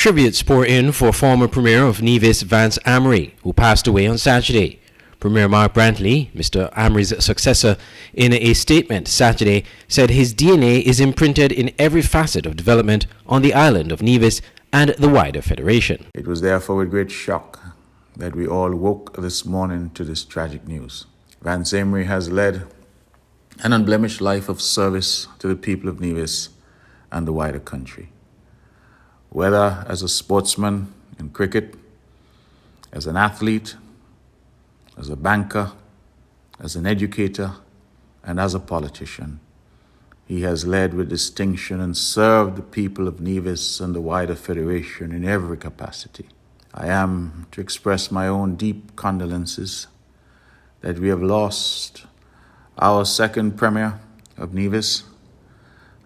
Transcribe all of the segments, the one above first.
Tributes pour in for former Premier of Nevis, Vance Amory, who passed away on Saturday. Premier Mark Brantley, Mr. Amory's successor, in a statement Saturday, said his DNA is imprinted in every facet of development on the island of Nevis and the wider Federation. It was therefore with great shock that we all woke this morning to this tragic news. Vance Amory has led an unblemished life of service to the people of Nevis and the wider country. Whether as a sportsman in cricket, as an athlete, as a banker, as an educator, and as a politician, he has led with distinction and served the people of Nevis and the wider Federation in every capacity. I am to express my own deep condolences that we have lost our second Premier of Nevis.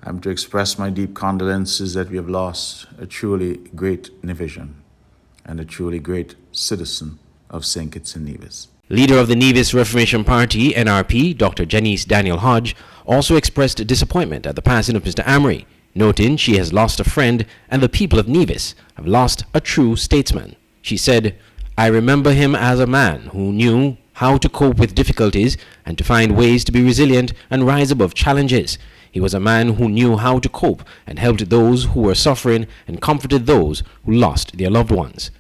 I'm to express my deep condolences that we have lost a truly great Nevisian and a truly great citizen of St. Kitts and Nevis. Leader of the Nevis Reformation Party, NRP, Dr. Janice Daniel Hodge, also expressed disappointment at the passing of Mr. Amory, noting she has lost a friend and the people of Nevis have lost a true statesman. She said, "I remember him as a man who knew how to cope with difficulties and to find ways to be resilient and rise above challenges. He was a man who knew how to cope and helped those who were suffering and comforted those who lost their loved ones."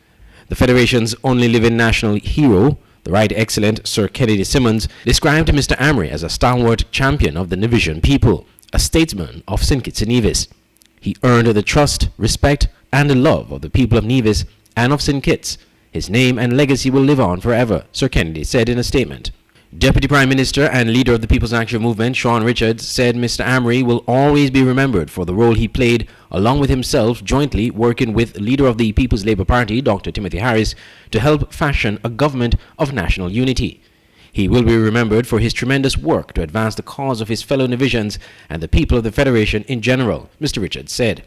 The Federation's only living national hero, the Right Excellent Sir Kennedy Simmons, described Mr. Amory as a stalwart champion of the Nevisian people, a statesman of St. Kitts and Nevis. He earned the trust, respect, and the love of the people of Nevis and of St. Kitts. His name and legacy will live on forever, Sir Kennedy said in a statement. Deputy Prime Minister and leader of the People's Action Movement, Sean Richards, said Mr. Amory will always be remembered for the role he played, along with himself, jointly working with leader of the People's Labour Party, Dr. Timothy Harris, to help fashion a government of national unity. He will be remembered for his tremendous work to advance the cause of his fellow Nevisians and the people of the Federation in general, Mr. Richards said.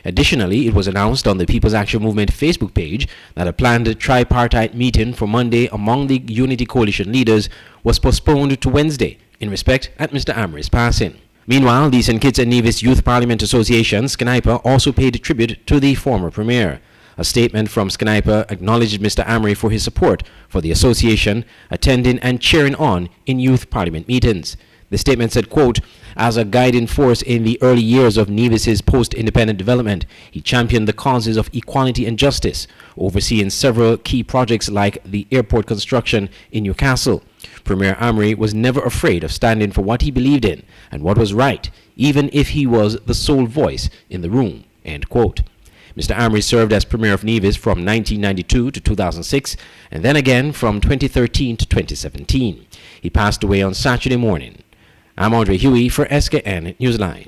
Additionally, it was announced on the People's Action Movement Facebook page that a planned tripartite meeting for Monday among the Unity Coalition leaders was postponed to Wednesday in respect at Mr. Amory's passing. Meanwhile, the St. Kitts and Nevis Youth Parliament Association, SCNIPA, also paid tribute to the former Premier. A statement from SCNIPA acknowledged Mr. Amory for his support for the association, attending and cheering on in youth parliament meetings. The statement said, quote, "As a guiding force in the early years of Nevis's post-independent development, he championed the causes of equality and justice, overseeing several key projects like the airport construction in Newcastle. Premier Amory was never afraid of standing for what he believed in and what was right, even if he was the sole voice in the room," end quote. Mr. Amory served as Premier of Nevis from 1992 to 2006 and then again from 2013 to 2017. He passed away on Saturday morning. I'm Audrey Huey for SKN Newsline.